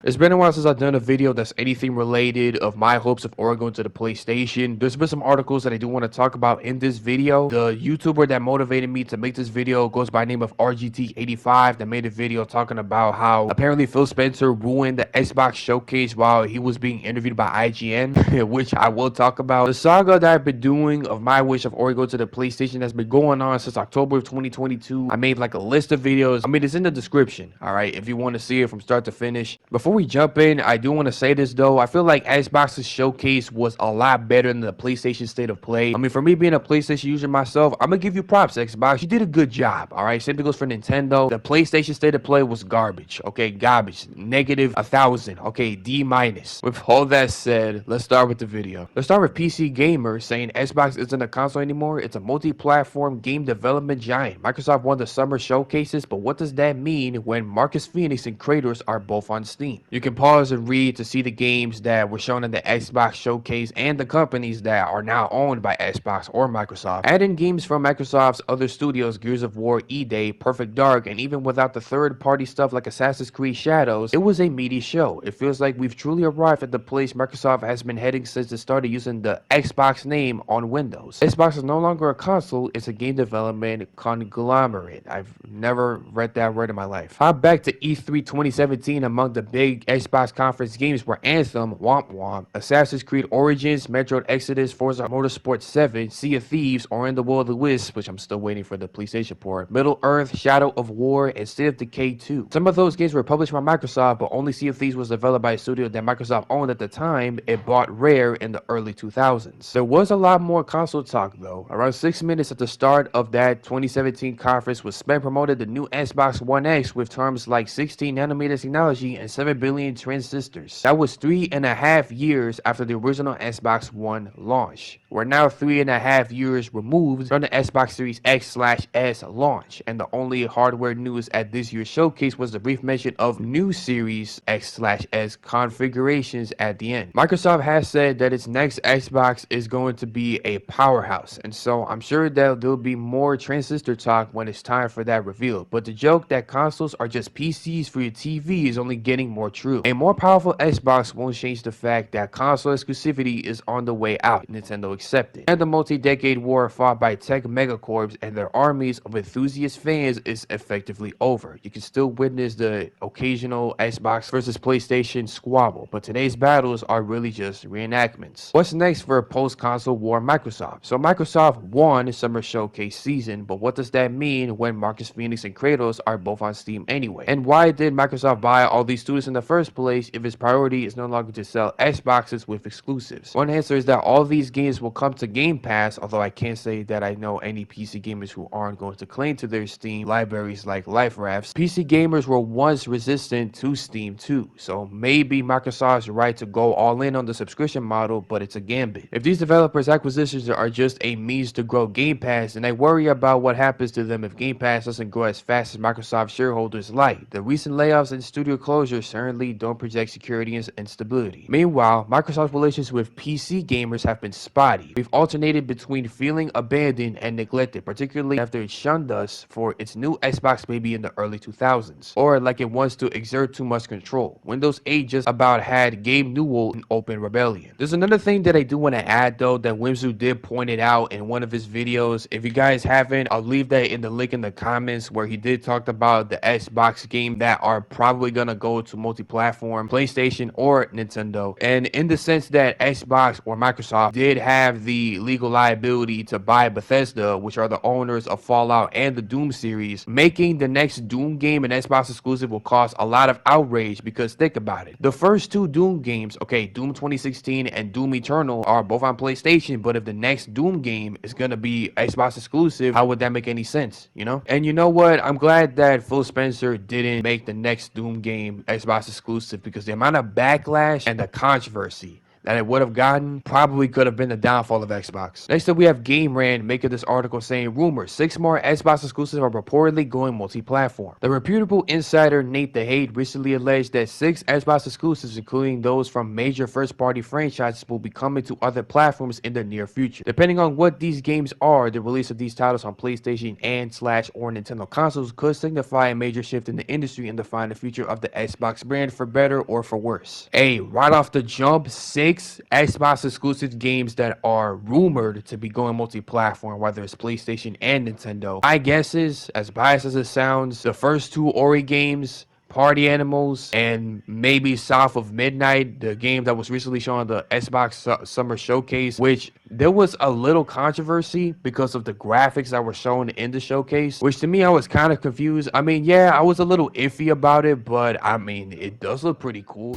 It's been a while since I've done a video that's anything related of my hopes of Ori going to the PlayStation. There's been some articles that I do want to talk about in this video. The YouTuber that motivated me to make this video goes by the name of RGT85 that made a video talking about how apparently Phil Spencer ruined the Xbox showcase while he was being interviewed by IGN, which I will talk about. The saga that I've been doing of my wish of Ori going to the PlayStation has been going on since October of 2022. I made like a list of videos. I mean, it's in the description, all right, if you want to see it from start to finish. Before we jump in, I do want to say this though. I feel like Xbox's showcase was a lot better than the PlayStation State of Play. I mean, for me being a PlayStation user myself, I'm gonna give you props, Xbox. You did a good job, all right? Same thing goes for Nintendo. The PlayStation State of Play was garbage, okay? Garbage. Negative 1,000, okay? D minus. With all that said, let's start with the video. Let's start with PC Gamer saying Xbox isn't a console anymore. It's a multi-platform game development giant. Microsoft won the summer showcases, but what does that mean when Marcus Phoenix and Kratos are both on Steam? You can pause and read to see the games that were shown in the Xbox showcase and the companies that are now owned by Xbox or Microsoft. Add in games from Microsoft's other studios, Gears of War, E-Day, Perfect Dark, and even without the third-party stuff like Assassin's Creed Shadows, it was a meaty show. It feels like we've truly arrived at the place Microsoft has been heading since it started using the Xbox name on Windows. Xbox is no longer a console, it's a game development conglomerate. I've never read that word in my life. Hop back to E3 2017. Among the big Xbox conference games were Anthem, Womp Womp, Assassin's Creed Origins, Metroid Exodus, Forza Motorsport 7, Sea of Thieves, or In the Will of the Wisps, which I'm still waiting for the PlayStation port, Middle-earth, Shadow of War, and State of Decay 2. Some of those games were published by Microsoft, but only Sea of Thieves was developed by a studio that Microsoft owned at the time it bought Rare in the early 2000s. There was a lot more console talk though. Around 6 minutes at the start of that 2017 conference was spent promoting the new Xbox One X with terms like 16 nanometer technology and 7 billion transistors. That was 3.5 years after the original Xbox One launch. We're now 3.5 years removed from the Xbox Series X/S launch, and the only hardware news at this year's showcase was the brief mention of new Series X/S configurations at the end. Microsoft has said that its next Xbox is going to be a powerhouse, and so I'm sure that there'll be more transistor talk when it's time for that reveal. But the joke that consoles are just PCs for your TV is only getting more true. A more powerful Xbox won't change the fact that console exclusivity is on the way out, Nintendo accepted. And the multi-decade war fought by tech megacorps and their armies of enthusiast fans is effectively over. You can still witness the occasional Xbox versus PlayStation squabble, but today's battles are really just reenactments. What's next for post-console war Microsoft? So Microsoft won Summer Showcase season, but what does that mean when Marcus Phoenix and Kratos are both on Steam anyway? And why did Microsoft buy all these studios in the first place if its priority is no longer to sell Xboxes with exclusives? One answer is that all these games will come to Game Pass, although I can't say that I know any PC gamers who aren't going to claim to their Steam libraries like Life Rafts. PC gamers were once resistant to Steam too, so maybe Microsoft's right to go all in on the subscription model, but it's a gambit. If these developers' acquisitions are just a means to grow Game Pass, then I worry about what happens to them if Game Pass doesn't grow as fast as Microsoft shareholders like. The recent layoffs and studio closures certainly don't project security and stability. Meanwhile, Microsoft's relations with PC gamers have been spotty. We've alternated between feeling abandoned and neglected, particularly after it shunned us for its new Xbox baby in the early 2000s, or like it wants to exert too much control. Windows 8 just about had Gabe Newell in open rebellion. There's another thing that I do want to add though that Whimsu did point it out in one of his videos. If you guys haven't, I'll leave that in the link in the comments where he did talk about the Xbox game that are probably gonna go to multi-platform, PlayStation or Nintendo. And in the sense that Xbox or Microsoft did have the legal liability to buy Bethesda, which are the owners of Fallout and the Doom series, making the next Doom game an Xbox exclusive will cause a lot of outrage because think about it. The first two Doom games, okay, Doom 2016 and Doom Eternal are both on PlayStation, but if the next Doom game is gonna be Xbox exclusive, how would that make any sense, you know? And you know what? I'm glad that Phil Spencer didn't make the next Doom game Xbox exclusive because the amount of backlash and the controversy that it would have gotten probably could have been the downfall of Xbox. Next up, we have Game Rant making this article saying, rumors, 6 more Xbox exclusives are reportedly going multi-platform. The reputable insider Nate the Hate recently alleged that 6 Xbox exclusives, including those from major first-party franchises, will be coming to other platforms in the near future. Depending on what these games are, the release of these titles on PlayStation and/or Nintendo consoles could signify a major shift in the industry and define the future of the Xbox brand for better or for worse. Right off the jump, 6 Xbox exclusive games that are rumored to be going multi-platform, whether it's PlayStation and Nintendo. My guess is, as biased as it sounds, the first 2 Ori games, Party Animals, and maybe South of Midnight, the game that was recently shown on the Xbox Summer Showcase, which there was a little controversy because of the graphics that were shown in the showcase, which to me, I was kind of confused. I mean, yeah, I was a little iffy about it, but I mean, it does look pretty cool.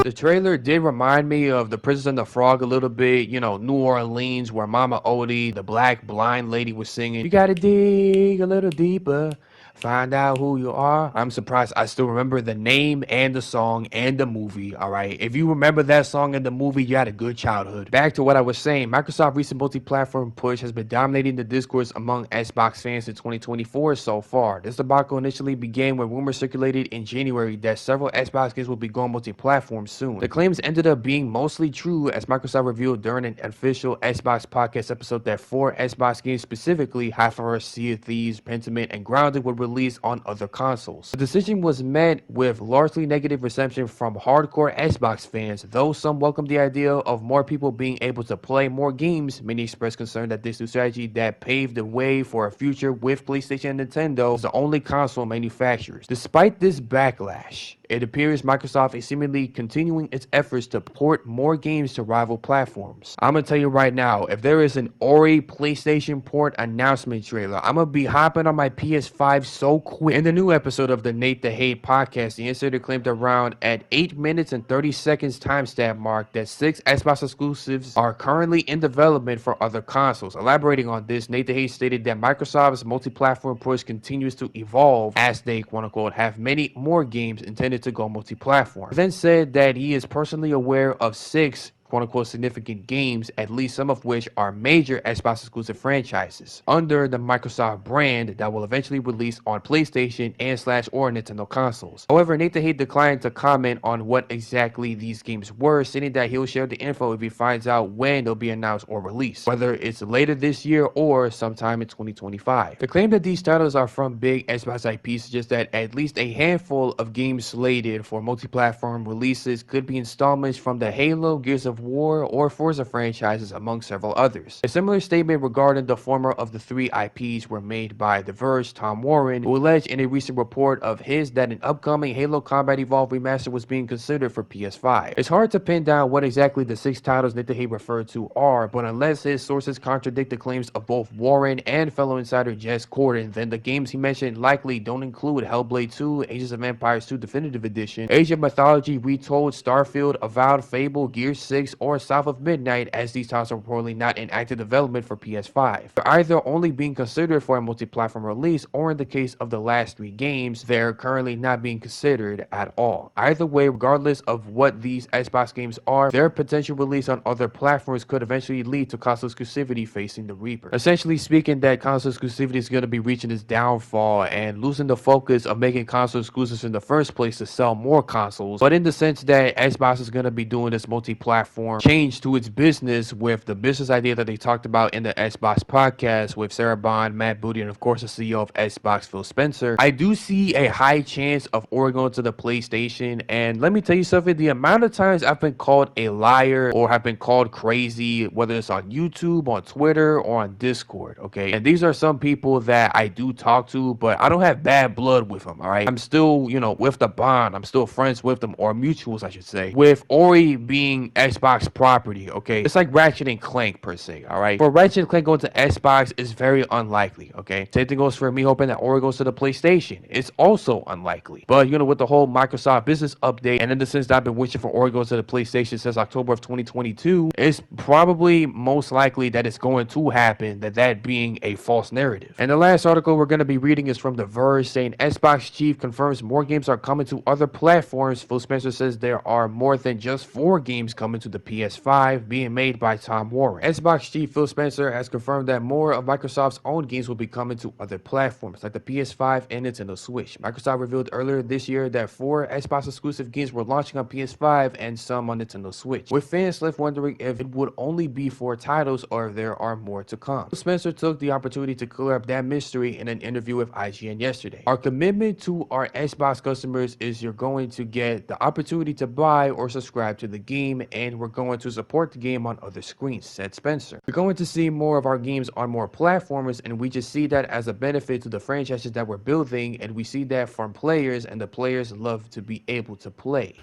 The trailer did remind me of The Princess and the Frog a little bit, you know, New Orleans, where Mama Odie, the black blind lady, was singing, "You gotta dig a little deeper, find out who you are." I'm surprised I still remember the name and the song and the movie, alright? If you remember that song and the movie, you had a good childhood. Back to what I was saying, Microsoft's recent multi-platform push has been dominating the discourse among Xbox fans in 2024 so far. This debacle initially began when rumors circulated in January that several Xbox games will be going multi-platform soon. The claims ended up being mostly true, as Microsoft revealed during an official Xbox podcast episode that 4 Xbox games, specifically Half-Life, Sea of Thieves, Pentiment, and Grounded, would release on other consoles. The decision was met with largely negative reception from hardcore Xbox fans. Though some welcomed the idea of more people being able to play more games, many expressed concern that this new strategy that paved the way for a future with PlayStation and Nintendo is the only console manufacturers. Despite this backlash, it appears Microsoft is seemingly continuing its efforts to port more games to rival platforms. I'm gonna tell you right now, if there is an Ori PlayStation port announcement trailer, I'm gonna be hopping on my PS5 so quick. In the new episode of the Nate the Hate podcast, the insider claimed around at 8 minutes and 30 seconds timestamp mark that 6 Xbox exclusives are currently in development for other consoles. Elaborating on this, Nate the Hate stated that Microsoft's multi-platform push continues to evolve as they, quote-unquote, have many more games intended to go multi-platform. He then said that he is personally aware of 6 quote-unquote significant games, at least some of which are major Xbox exclusive franchises under the Microsoft brand that will eventually release on PlayStation and/or Nintendo consoles. However, Nathan Haight declined to comment on what exactly these games were, stating that he'll share the info if he finds out when they'll be announced or released, whether it's later this year or sometime in 2025. The claim that these titles are from big Xbox IPs suggests that at least a handful of games slated for multi-platform releases could be installments from the Halo, Gears of War, or Forza franchises, among several others. A similar statement regarding the former of the 3 IPs were made by The Verge Tom Warren, who alleged in a recent report of his that an upcoming Halo Combat Evolved remaster was being considered for PS5. It's hard to pin down what exactly the 6 titles Nathan Haight referred to are, but unless his sources contradict the claims of both Warren and fellow insider Jess Corden, then the games he mentioned likely don't include Hellblade 2, Ages of Empires 2 Definitive Edition, Age of Mythology Retold, Starfield, Avowed, Fable, Gears 6, or South of Midnight, as these titles are reportedly not in active development for PS5. They're either only being considered for a multi-platform release, or in the case of the last 3 games, they're currently not being considered at all. Either way, regardless of what these Xbox games are, their potential release on other platforms could eventually lead to console exclusivity facing the Reaper. Essentially speaking, that console exclusivity is going to be reaching its downfall and losing the focus of making console exclusives in the first place to sell more consoles, but in the sense that Xbox is going to be doing this multi-platform change to its business with the business idea that they talked about in the Xbox podcast with Sarah Bond, Matt Booty, and of course the CEO of Xbox, Phil Spencer. I do see a high chance of Ori going to the PlayStation, and let me tell you something, the amount of times I've been called a liar or have been called crazy, whether it's on YouTube, on Twitter, or on Discord, okay? And these are some people that I do talk to, but I don't have bad blood with them, all right? I'm still, with the bond. I'm still friends with them, or mutuals, I should say. With Ori being Xbox Xbox property, okay? It's like Ratchet and Clank per se, all right? For Ratchet and Clank going to Xbox is very unlikely, okay? Same thing goes for me hoping that Ori goes to the PlayStation. It's also unlikely. But, with the whole Microsoft business update, and in the sense that I've been wishing for Ori goes to the PlayStation since October of 2022, it's probably most likely that it's going to happen, that being a false narrative. And the last article we're going to be reading is from The Verge, saying Xbox chief confirms more games are coming to other platforms. Phil Spencer says there are more than just 4 games coming to the PS5 being made by Tom Warren. Xbox chief Phil Spencer has confirmed that more of Microsoft's own games will be coming to other platforms like the PS5 and Nintendo Switch. Microsoft revealed earlier this year that 4 Xbox exclusive games were launching on PS5 and some on Nintendo Switch, with fans left wondering if it would only be 4 titles or if there are more to come. Phil Spencer took the opportunity to clear up that mystery in an interview with IGN yesterday. Our commitment to our Xbox customers is you're going to get the opportunity to buy or subscribe to the game, and we're going to support the game on other screens, said Spencer. We're going to see more of our games on more platforms, and we just see that as a benefit to the franchises that we're building, and we see that from players, and the players love to be able to play.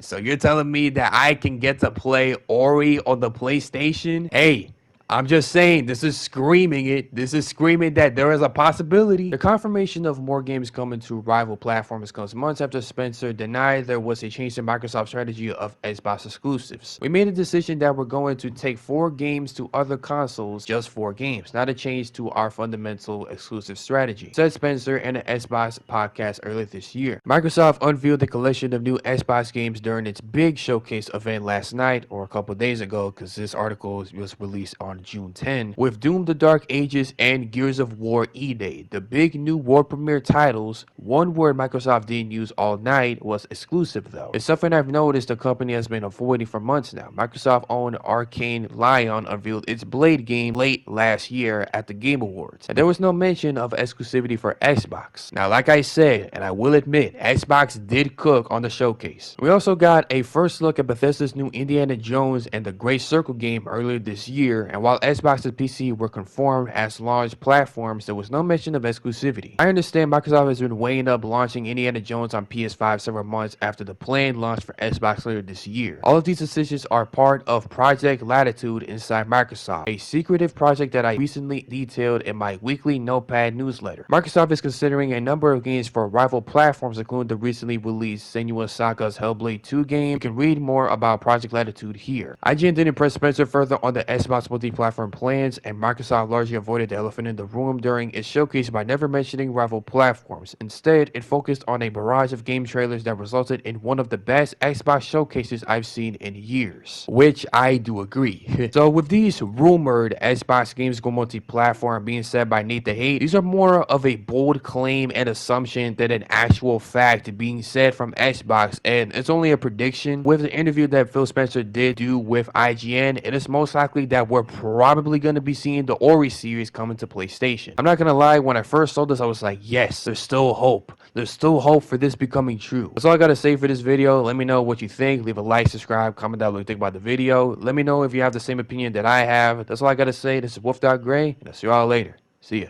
So you're telling me that I can get to play Ori on the PlayStation? Hey, I'm just saying, this is screaming it. This is screaming that there is a possibility. The confirmation of more games coming to rival platforms comes months after Spencer denied there was a change in Microsoft's strategy of Xbox exclusives. We made a decision that we're going to take 4 games to other consoles, just 4 games, not a change to our fundamental exclusive strategy, said Spencer in an Xbox podcast earlier this year. Microsoft unveiled a collection of new Xbox games during its big showcase event last night, or a couple days ago, because this article was released on June 10, with Doom the Dark Ages and Gears of War E-Day, the big new world premiere titles. One word Microsoft didn't use all night was exclusive though. It's something I've noticed the company has been avoiding for months now. Microsoft owned Arcane Lion unveiled its Blade game late last year at the Game Awards, and there was no mention of exclusivity for Xbox. Now, like I said, and I will admit, Xbox did cook on the showcase. We also got a first look at Bethesda's new Indiana Jones and the Great Circle game earlier this year, and while Xbox and PC were confirmed as launch platforms, there was no mention of exclusivity. I understand Microsoft has been weighing up launching Indiana Jones on PS5 several months after the planned launch for Xbox later this year. All of these decisions are part of Project Latitude inside Microsoft, a secretive project that I recently detailed in my weekly Notepad newsletter. Microsoft is considering a number of games for rival platforms, including the recently released Senua's Saga's Hellblade 2 game. You can read more about Project Latitude here. IGN didn't press Spencer further on the Xbox multi-platform plans, and Microsoft largely avoided the elephant in the room during its showcase by never mentioning rival platforms. Instead, it focused on a barrage of game trailers that resulted in one of the best Xbox showcases I've seen in years, which I do agree. So with these rumored Xbox games go multi-platform being said by Nate the Hate, these are more of a bold claim and assumption than an actual fact being said from Xbox, and it's only a prediction. With the interview that Phil Spencer did do with IGN, it is most likely that we're probably going to be seeing the Ori series coming to PlayStation. I'm not going to lie, when I first saw this, I was like, yes, there's still hope. There's still hope for this becoming true. That's all I got to say for this video. Let me know what you think. Leave a like, subscribe, comment down below what you think about the video. Let me know if you have the same opinion that I have. That's all I got to say. This is Wolf.Gray, and I'll see you all later. See ya.